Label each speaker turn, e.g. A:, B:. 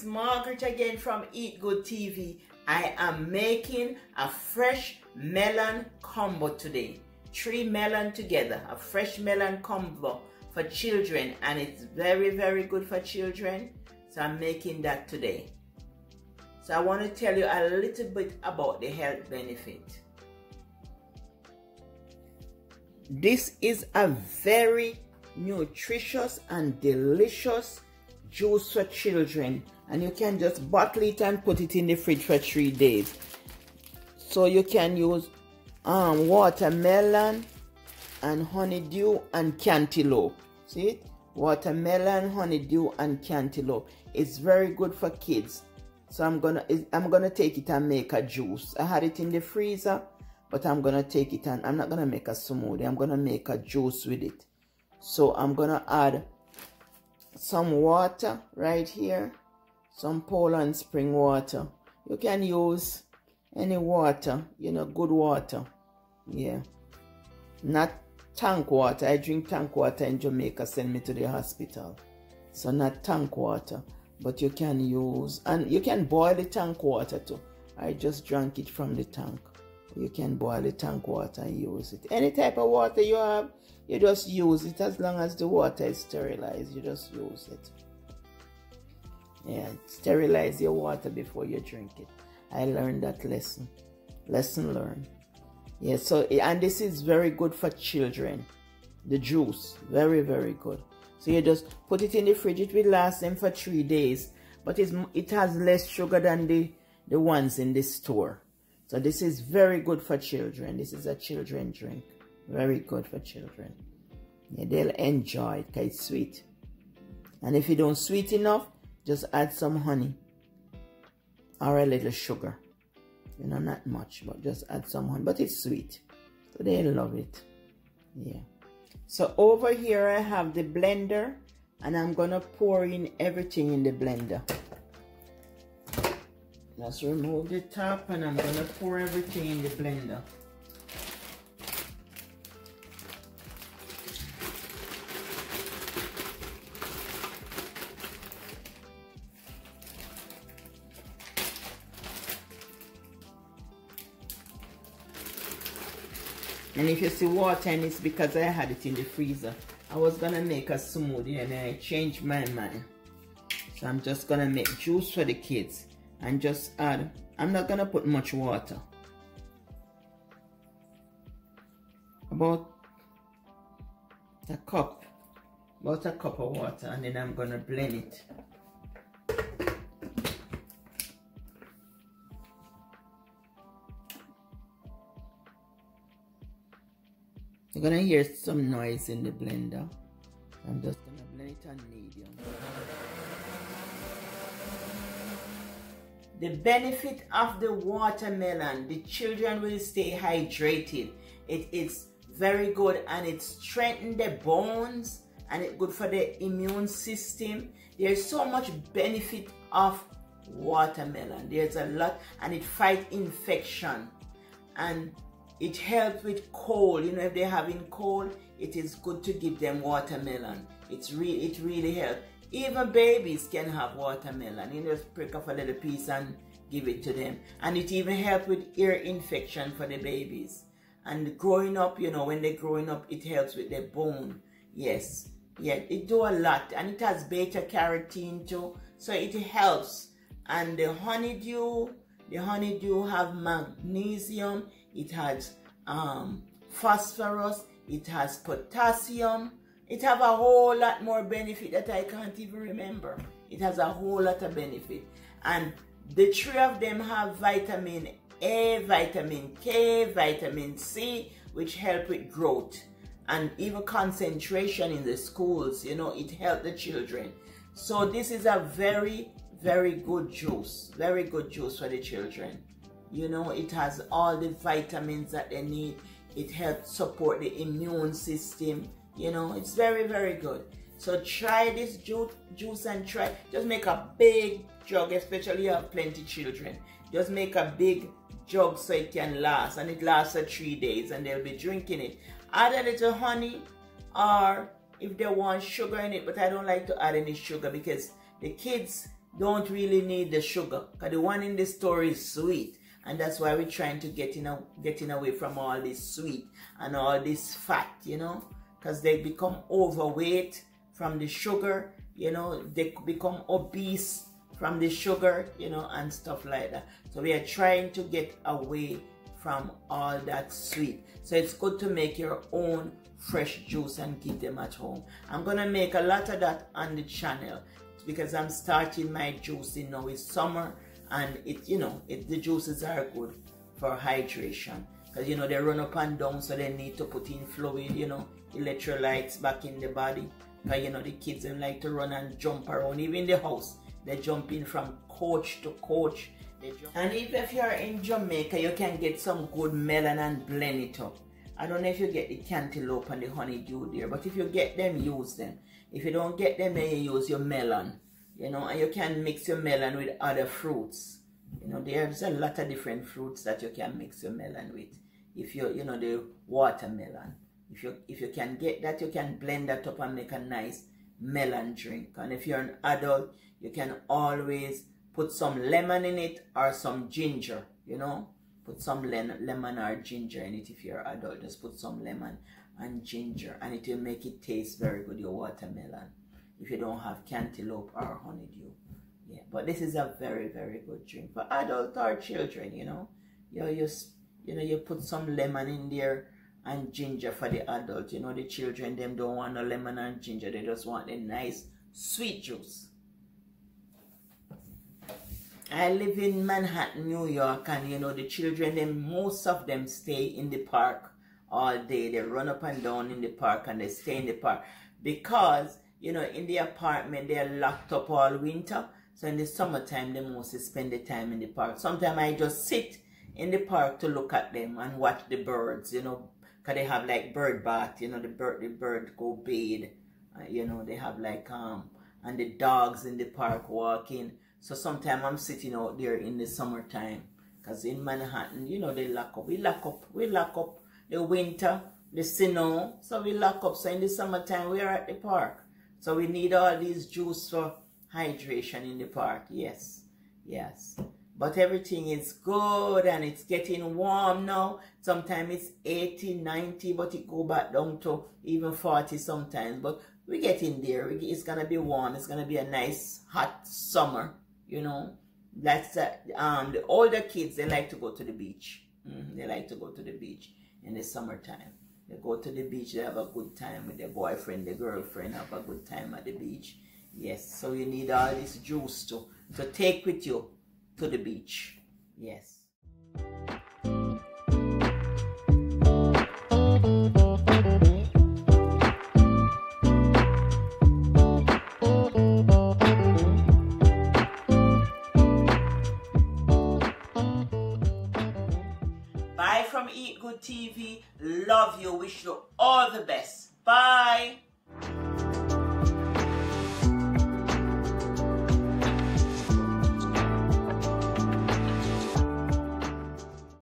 A: is Margaret again from Eat Good TV. I am making a fresh melon combo today. 3 melon together, a fresh melon combo for children, and it's very, very good for children. So I'm making that today. So I want to tell you a little bit about the health benefit. This is a very nutritious and delicious juice for children, and you can just bottle it and put it in the fridge for 3 days. So you can use watermelon and honeydew and cantaloupe. See it? Watermelon, honeydew and cantaloupe. It's very good for kids. So I'm gonna take it and make a juice. I had it in the freezer, but I'm gonna take it and I'm not gonna make a smoothie. I'm gonna make a juice with it. So I'm gonna add some water right here, some Poland spring water. You can use any water, you know, good water. Yeah, not tank water. I drink tank water in Jamaica, send me to the hospital. So not tank water, but you can use, and you can boil the tank water too. I just drank it from the tank. You can boil the tank water and use it. Any type of water you have, you just use it. As long as the water is sterilized, you just use it. Yeah, sterilize your water before you drink it. I learned that lesson. Lesson learned. Yeah, so, and this is very good for children. The juice, very, very good. So you just put it in the fridge. It will last them for 3 days. But it has less sugar than the ones in the store. So this is very good for children. This is a children drink. Very good for children. Yeah, they'll enjoy it because it's sweet. And if you don't sweet enough, just add some honey or a little sugar. You know, not much, but just add some honey. But it's sweet. So they love it. Yeah. So over here I have the blender, and I'm going to pour in everything in the blender. Let's remove the top, and I'm going to pour everything in the blender. And if you see water, and it's because I had it in the freezer. I was going to make a smoothie and I changed my mind. So I'm just going to make juice for the kids. And just add, I'm not going to put much water. About a cup of water, and then I'm going to blend it. You're going to hear some noise in the blender. I'm just going to blend it on medium. The benefit of the watermelon, the children will stay hydrated. It is very good, and it strengthens the bones, and it's good for the immune system. There's so much benefit of watermelon. There's a lot, and it fights infection, and it helps with cold. You know, if they're having cold, it is good to give them watermelon. It really helps. Even babies can have watermelon. You just prick off a little piece and give it to them. And it even helps with ear infection for the babies. And growing up, you know, when they're growing up, it helps with their bone. Yes. Yeah, it do a lot. And it has beta carotene too. So it helps. And the honeydew have magnesium. It has phosphorus. It has potassium. It have a whole lot more benefit that I can't even remember. It has a whole lot of benefit. And the 3 of them have vitamin A, vitamin K, vitamin C, which help with growth. And even concentration in the schools, you know, it helps the children. So this is a very, very good juice. Very good juice for the children. You know, it has all the vitamins that they need. It helps support the immune system. You know, it's very, very good. So try this juice and try. Just make a big jug, especially if you have plenty children. Just make a big jug so it can last. And it lasts for 3 days, and they'll be drinking it. Add a little honey, or if they want sugar in it, but I don't like to add any sugar because the kids don't really need the sugar, because the one in the store is sweet. And that's why we're trying to getting away from all this sweet and all this fat, you know, because they become overweight from the sugar, you know, they become obese from the sugar, you know, and stuff like that. So we are trying to get away from all that sweet. So it's good to make your own fresh juice and keep them at home. I'm gonna make a lot of that on the channel because I'm starting my juicing now. It's summer, and the juices are good for hydration, because you know they run up and down, so they need to put in fluid, you know, electrolytes back in the body. Because you know the kids, they like to run and jump around, even in the house. They jump in from coach to coach. And if you're in Jamaica, you can get some good melon and blend it up. I don't know if you get the cantaloupe and the honeydew there, but if you get them, use them. If you don't get them, then you use your melon. You know, and you can mix your melon with other fruits. You know, there's a lot of different fruits that you can mix your melon with. If you know, the watermelon. If you can get that, you can blend that up and make a nice melon drink. And if you're an adult, you can always put some lemon in it or some ginger, you know. Put some lemon or ginger in it if you're an adult. Just put some lemon and ginger, and it will make it taste very good, your watermelon, if you don't have cantaloupe or honeydew. Yeah, but this is a very, very good drink for adults or children, you know. You put some lemon in there and ginger for the adult. You know, the children, them don't want no lemon and ginger. They just want a nice sweet juice. I live in Manhattan, New York, and you know, the children, most of them stay in the park all day. They run up and down in the park, and they stay in the park because, you know, in the apartment, they are locked up all winter. So in the summertime, they mostly spend the time in the park. Sometimes I just sit in the park to look at them and watch the birds, you know, because they have like bird bath, you know, the bird go bathe, you know, they have like, and the dogs in the park walking. So sometimes I'm sitting out there in the summertime, because in Manhattan, you know, they lock up. We lock up the winter, the snow, so we lock up. So in the summertime, we are at the park. So we need all these juice for hydration in the park. Yes, yes. But everything is good, and it's getting warm now. Sometimes it's 80, 90, but it go back down to even 40 sometimes. But we get in there. It's going to be warm. It's going to be a nice, hot summer, you know. That's the older kids, they like to go to the beach. They like to go to the beach in the summertime. They go to the beach, they have a good time with their boyfriend, their girlfriend, have a good time at the beach. Yes, so you need all this juice to take with you to the beach. Yes. Bye from Eat Good TV. Love you. Wish you all the best. Bye.